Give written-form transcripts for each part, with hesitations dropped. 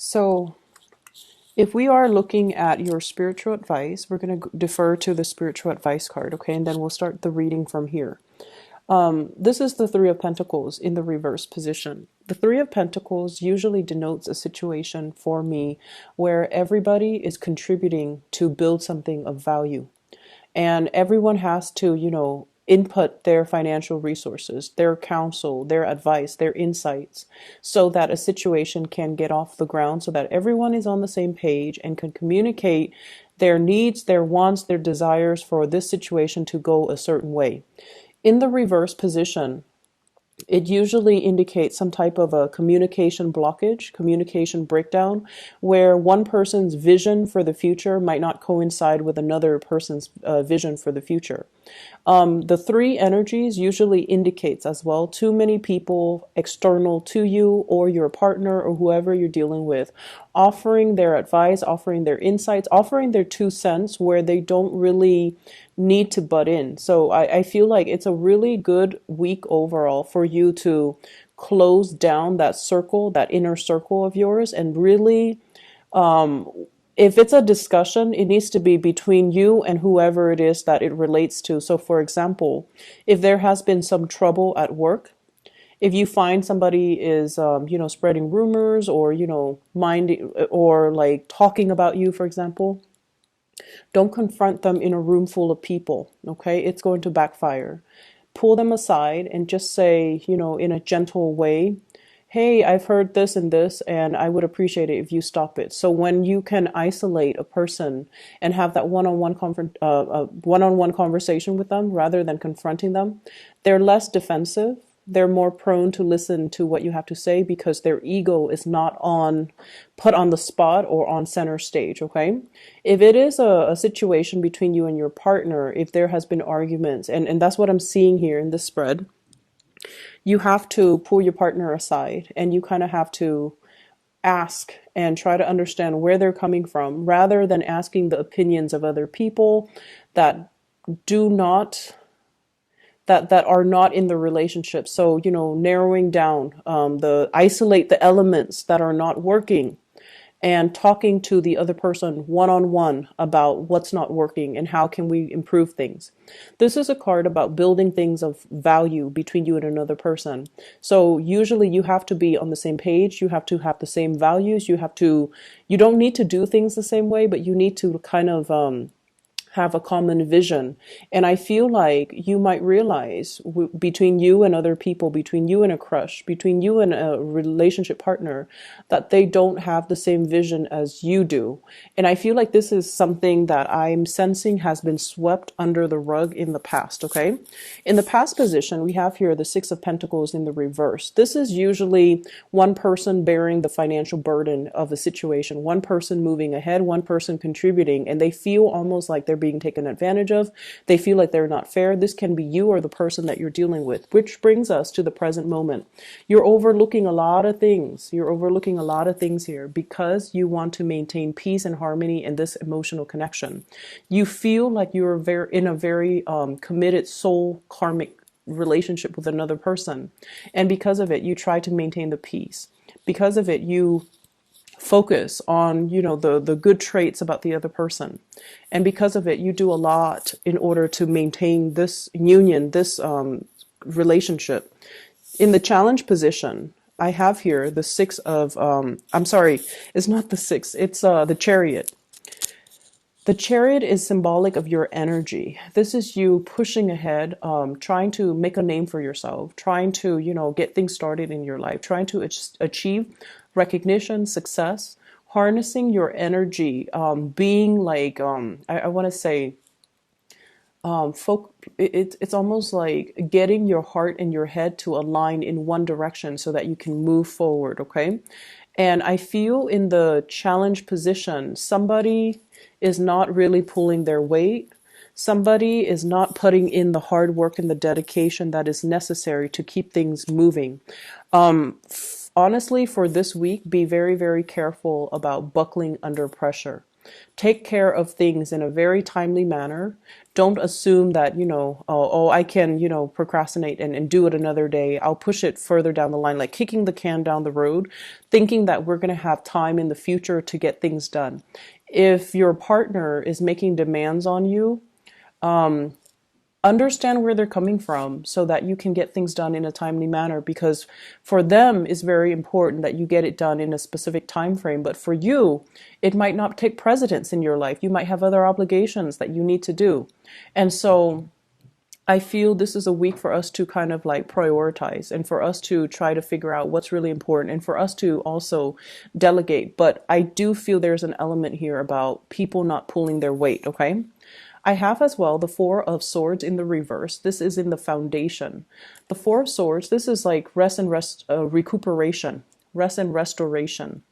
So, if we are looking at your spiritual advice, we're going to defer to the spiritual advice card, okay? And then we'll start the reading from here. This is the Three of Pentacles in the reverse position. The Three of Pentacles usually denotes a situation for me where everybody is contributing to build something of value. And everyone has to, input their financial resources, their counsel, their advice, their insights, so that a situation can get off the ground, so that everyone is on the same page and can communicate their needs, their wants, their desires for this situation to go a certain way. In the reverse position, it usually indicates some type of a communication blockage, communication breakdown, where one person's vision for the future might not coincide with another person's vision for the future. The three energies usually indicates as well too many people external to you or your partner or whoever you're dealing with offering their advice, offering their insights, offering their 2 cents where they don't really need to butt in. So I feel like it's a really good week overall for you to close down that circle, that inner circle of yours, and really if it's a discussion, it needs to be between you and whoever it is that it relates to. So, for example, if there has been some trouble at work, if you find somebody is, spreading rumors or, minding or like talking about you, for example, don't confront them in a room full of people. Okay. It's going to backfire. Pull them aside and just say, in a gentle way, hey, I've heard this and I would appreciate it if you stop it. So when you can isolate a person and have that one-on-one conversation with them rather than confronting them, they're less defensive. They're more prone to listen to what you have to say because their ego is not put on the spot or on center stage, okay? If it is a situation between you and your partner, if there has been arguments, and that's what I'm seeing here in this spread, you have to pull your partner aside and you kind of have to ask and try to understand where they're coming from rather than asking the opinions of other people that do not that are not in the relationship. So, narrowing down isolate the elements that are not working and talking to the other person one-on-one about what's not working and how can we improve things. This is a card about building things of value between you and another person. So usually you have to be on the same page. You have to have the same values. You don't need to do things the same way, but you need to kind of, have a common vision. And I feel like you might realize between you and other people, between you and a crush, between you and a relationship partner, that they don't have the same vision as you do. And I feel like this is something that I'm sensing has been swept under the rug in the past, okay? In the past position, we have here the Six of Pentacles in the reverse. This is usually one person bearing the financial burden of a situation, one person moving ahead, one person contributing, and they feel almost like they're being taken advantage of. They feel like they're not fair. This can be you or the person that you're dealing with, which brings us to the present moment. You're overlooking a lot of things. You're overlooking a lot of things here because you want to maintain peace and harmony in this emotional connection. You feel like you're in a very committed soul karmic relationship with another person. And because of it, you try to maintain the peace. Because of it, you focus on, the good traits about the other person. And because of it, you do a lot in order to maintain this union, this relationship. In the challenge position, I have here the six of, I'm sorry, it's not the six, it's the Chariot. The Chariot is symbolic of your energy. This is you pushing ahead, trying to make a name for yourself, trying to, get things started in your life, trying to achieve recognition, success, harnessing your energy, being like, I want to say, it's almost like getting your heart and your head to align in one direction so that you can move forward, okay? And I feel in the challenge position, somebody is not really pulling their weight. Somebody is not putting in the hard work and the dedication that is necessary to keep things moving. Honestly, for this week, be very, very careful about buckling under pressure. Take care of things in a very timely manner. Don't assume that, I can, procrastinate and do it another day. I'll push it further down the line, like kicking the can down the road, thinking that we're going to have time in the future to get things done. If your partner is making demands on you, understand where they're coming from so that you can get things done in a timely manner, because for them it's very important that you get it done in a specific time frame, but for you it might not take precedence in your life. You might have other obligations that you need to do. And so I feel this is a week for us to kind of like prioritize, and for us to try to figure out what's really important, and for us to also delegate. But I do feel there's an element here about people not pulling their weight, okay? I have as well the Four of Swords in the reverse. This is in the foundation. The Four of Swords, this is like recuperation, rest and restoration.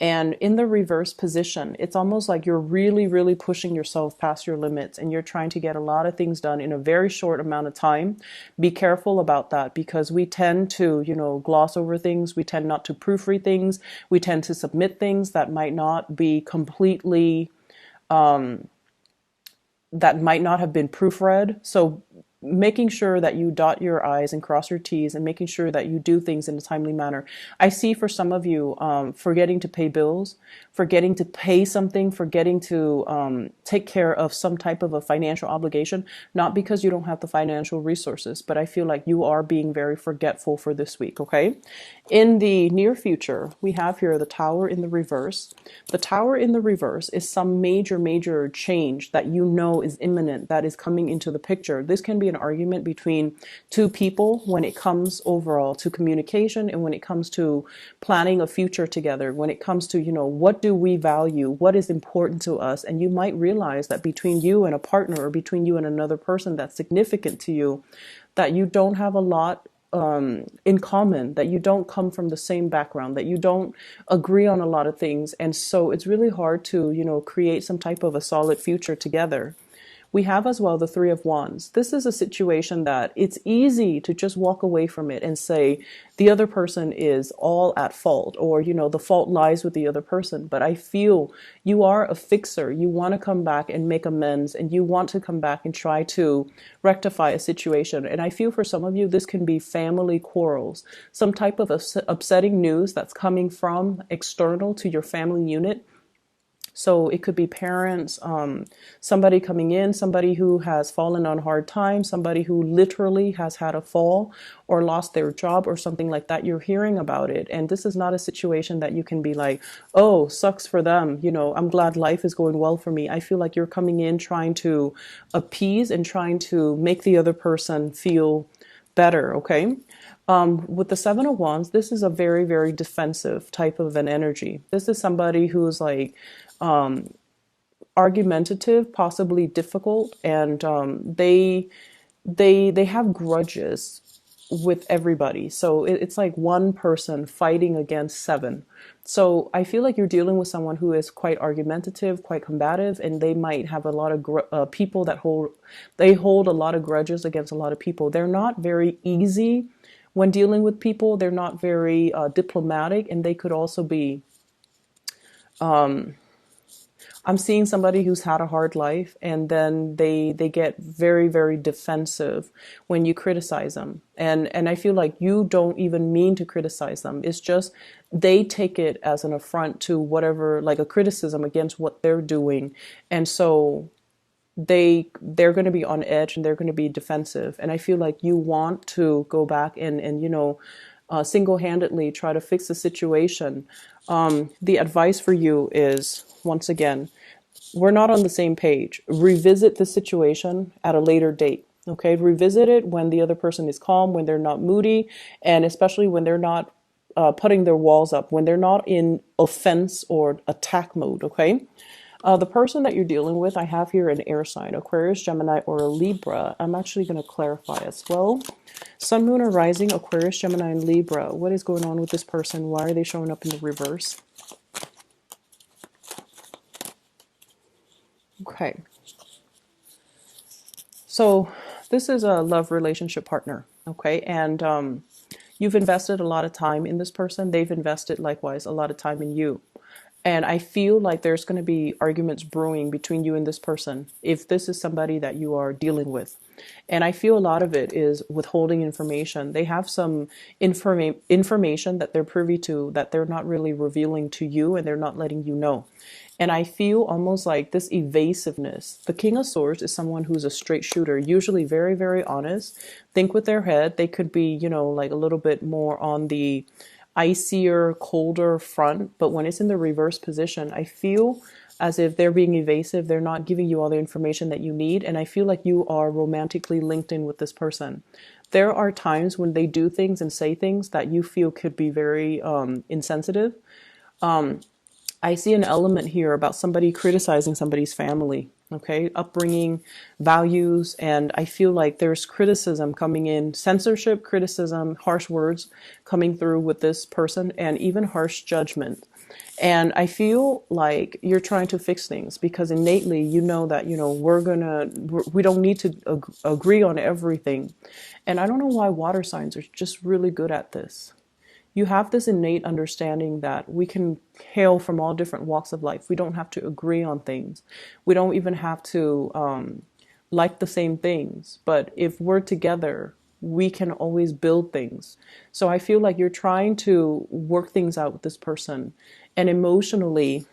And in the reverse position, it's almost like you're really, really pushing yourself past your limits, and you're trying to get a lot of things done in a very short amount of time. Be careful about that, because we tend to, gloss over things. We tend not to proofread things. We tend to submit things that might not be completely that might not have been proofread. So making sure that you dot your I's and cross your T's, and making sure that you do things in a timely manner. I see for some of you forgetting to pay bills, forgetting to pay something, forgetting to take care of some type of a financial obligation, not because you don't have the financial resources, but I feel like you are being very forgetful for this week, okay? In the near future, we have here the Tower in the reverse. The Tower in the reverse is some major, major change that you know is imminent, that is coming into the picture. This can be an argument between two people when it comes overall to communication, and when it comes to planning a future together, when it comes to, what do we value, what is important to us. And you might realize that between you and a partner, or between you and another person that's significant to you, that you don't have a lot in common, that you don't come from the same background, that you don't agree on a lot of things. And so it's really hard to, create some type of a solid future together. We have as well the Three of Wands. This is a situation that it's easy to just walk away from it and say the other person is all at fault, or, the fault lies with the other person. But I feel you are a fixer. You want to come back and make amends, and you want to come back and try to rectify a situation. And I feel for some of you, this can be family quarrels, some type of upsetting news that's coming from external to your family unit. So it could be parents, somebody coming in, somebody who has fallen on hard times, somebody who literally has had a fall or lost their job or something like that. You're hearing about it. And this is not a situation that you can be like, oh, sucks for them. I'm glad life is going well for me. I feel like you're coming in trying to appease and trying to make the other person feel better, okay? With the Seven of Wands, this is a very, very defensive type of an energy. This is somebody who's like, argumentative, possibly difficult, and they have grudges with everybody. So it's like one person fighting against seven. So I feel like you're dealing with someone who is quite argumentative, quite combative, and they might have a lot of people that hold a lot of grudges against a lot of people. They're not very easy when dealing with people. They're not very diplomatic, and they could also be I'm seeing somebody who's had a hard life, and then they get very, very defensive when you criticize them. And I feel like you don't even mean to criticize them. It's just they take it as an affront to whatever, like a criticism against what they're doing. And so they're going to be on edge, and they're going to be defensive. And I feel like you want to go back and single-handedly try to fix the situation. The advice for you is, once again, we're not on the same page. Revisit the situation at a later date. Okay, revisit it when the other person is calm, when they're not moody, and especially when they're not putting their walls up, when they're not in offense or attack mode. Okay. The person that you're dealing with, I have here an air sign, Aquarius, Gemini, or a Libra. I'm actually going to clarify as well. Sun, Moon, or Rising, Aquarius, Gemini, and Libra. What is going on with this person? Why are they showing up in the reverse? Okay. So this is a love relationship partner, okay? And you've invested a lot of time in this person. They've invested likewise a lot of time in you. And I feel like there's going to be arguments brewing between you and this person if this is somebody that you are dealing with. And I feel a lot of it is withholding information. They have some information that they're privy to that they're not really revealing to you, and they're not letting you know. And I feel almost like this evasiveness. The King of Swords is someone who's a straight shooter, usually very, very honest. Think with their head. They could be, like a little bit more on the icier, colder front. But when it's in the reverse position, I feel as if they're being evasive. They're not giving you all the information that you need. And I feel like you are romantically linked in with this person. There are times when they do things and say things that you feel could be very insensitive. I see an element here about somebody criticizing somebody's family, okay, upbringing, values, and I feel like there's criticism coming in, censorship, criticism, harsh words coming through with this person, and even harsh judgment. And I feel like you're trying to fix things because innately you know that, we don't need to agree on everything. And I don't know why water signs are just really good at this. You have this innate understanding that we can hail from all different walks of life. We don't have to agree on things. We don't even have to like the same things. But if we're together, we can always build things. So I feel like you're trying to work things out with this person. And emotionally,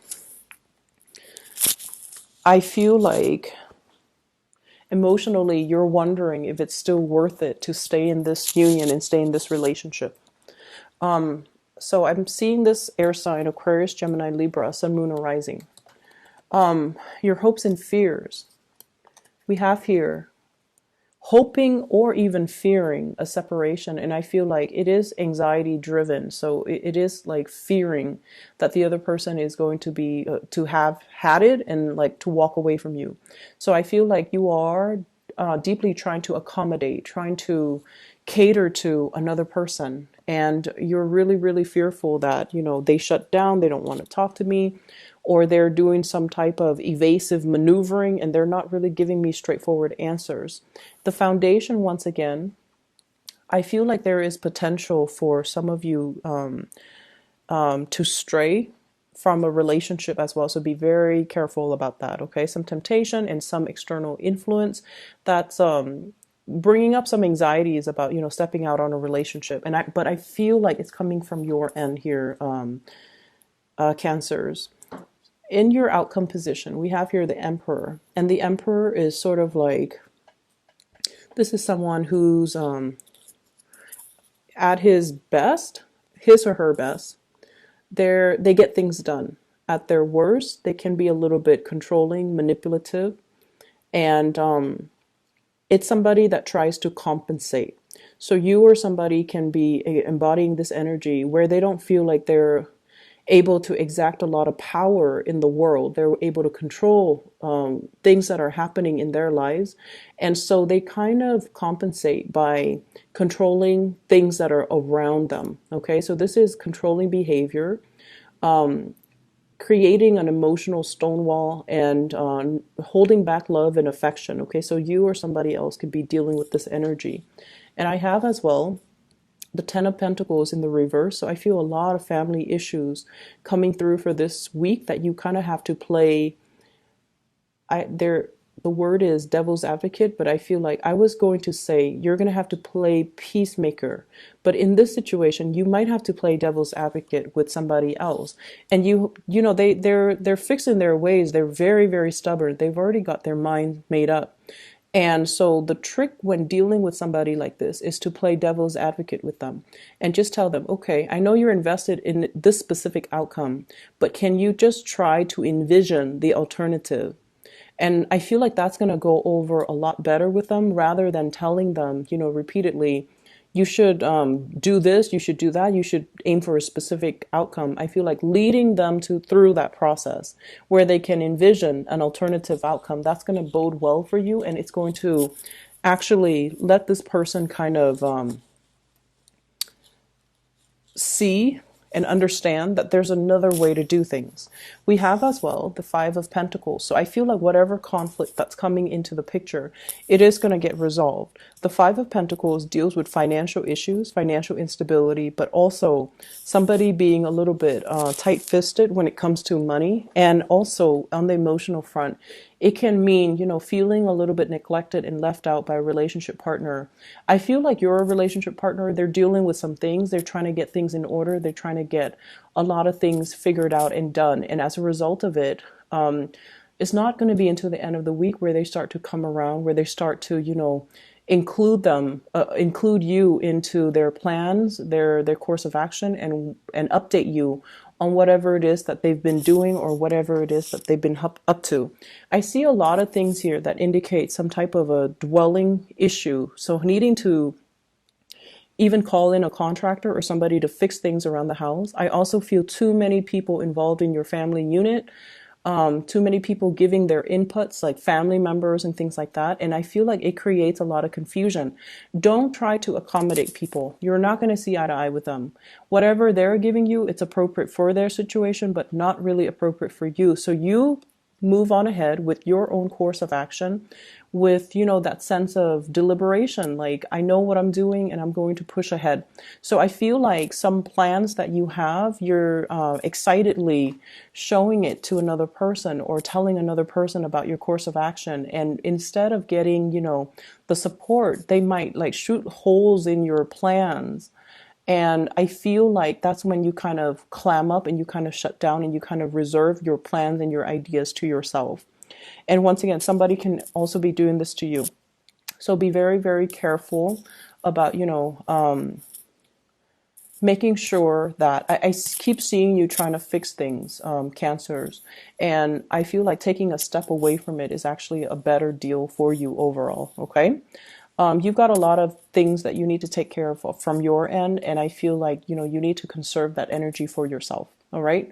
I feel like you're wondering if it's still worth it to stay in this union and stay in this relationship. So I'm seeing this air sign, Aquarius, Gemini, Libra, Sun, Moon, or Rising. Your hopes and fears. We have here hoping or even fearing a separation. And I feel like it is anxiety driven. So it is like fearing that the other person is going to be, to have had it and like to walk away from you. So I feel like you are deeply trying to accommodate, trying to cater to another person. And you're really, really fearful that, they shut down, they don't want to talk to me, or they're doing some type of evasive maneuvering and they're not really giving me straightforward answers. The foundation, once again, I feel like there is potential for some of you to stray from a relationship as well. So be very careful about that, okay? Some temptation and some external influence that's bringing up some anxieties about, stepping out on a relationship. But I feel like it's coming from your end here, Cancers. In your outcome position, we have here the Emperor. And the Emperor is sort of like, this is someone who's at his best, his or her best. They get things done. At their worst, they can be a little bit controlling, manipulative, and it's somebody that tries to compensate. So you or somebody can be embodying this energy where they don't feel like they're able to exact a lot of power in the world. They're able to control things that are happening in their lives. And so they kind of compensate by controlling things that are around them. Okay, so this is controlling behavior, creating an emotional stonewall, and holding back love and affection. Okay, so you or somebody else could be dealing with this energy. And I have as well the Ten of Pentacles in the reverse. So I feel a lot of family issues coming through for this week that you kind of have to play. The word is devil's advocate, but I feel like I was going to say you're going to have to play peacemaker. But in this situation, you might have to play devil's advocate with somebody else. And they're fixed in their ways. They're very, very stubborn. They've already got their mind made up. And so the trick when dealing with somebody like this is to play devil's advocate with them and just tell them, okay, I know you're invested in this specific outcome, but can you just try to envision the alternative? And I feel like that's going to go over a lot better with them rather than telling them, repeatedly, you should do this, you should do that, you should aim for a specific outcome. I feel like leading them through that process where they can envision an alternative outcome, that's going to bode well for you. And it's going to actually let this person kind of see and understand that there's another way to do things. We have as well the Five of Pentacles. So I feel like whatever conflict that's coming into the picture, it is going to get resolved. The Five of Pentacles deals with financial issues, financial instability, but also somebody being a little bit tight-fisted when it comes to money. And also on the emotional front, it can mean, feeling a little bit neglected and left out by a relationship partner. I feel like your relationship partner, they're dealing with some things. They're trying to get things in order. They're trying to get a lot of things figured out and done. And as a result of it, it's not going to be until the end of the week where they start to come around, where they start to, include you into their plans, their course of action, and update you on whatever it is that they've been doing or whatever it is that they've been up to. I see a lot of things here that indicate some type of a dwelling issue. So needing to even call in a contractor or somebody to fix things around the house. I also feel too many people involved in your family unit. Too many people giving their inputs, like family members and things like that. And I feel like it creates a lot of confusion. Don't try to accommodate people. You're not going to see eye to eye with them. Whatever they're giving you, it's appropriate for their situation, but not really appropriate for you. So you move on ahead with your own course of action with, that sense of deliberation. Like, I know what I'm doing and I'm going to push ahead. So I feel like some plans that you have, you're excitedly showing it to another person or telling another person about your course of action. And instead of getting, the support, they might like shoot holes in your plans. And I feel like that's when you kind of clam up and you kind of shut down and you kind of reserve your plans and your ideas to yourself. And once again, somebody can also be doing this to you. So be very, very careful about, making sure that I keep seeing you trying to fix things, cancers. And I feel like taking a step away from it is actually a better deal for you overall. Okay. You've got a lot of things that you need to take care of from your end. And I feel like, you need to conserve that energy for yourself. All right.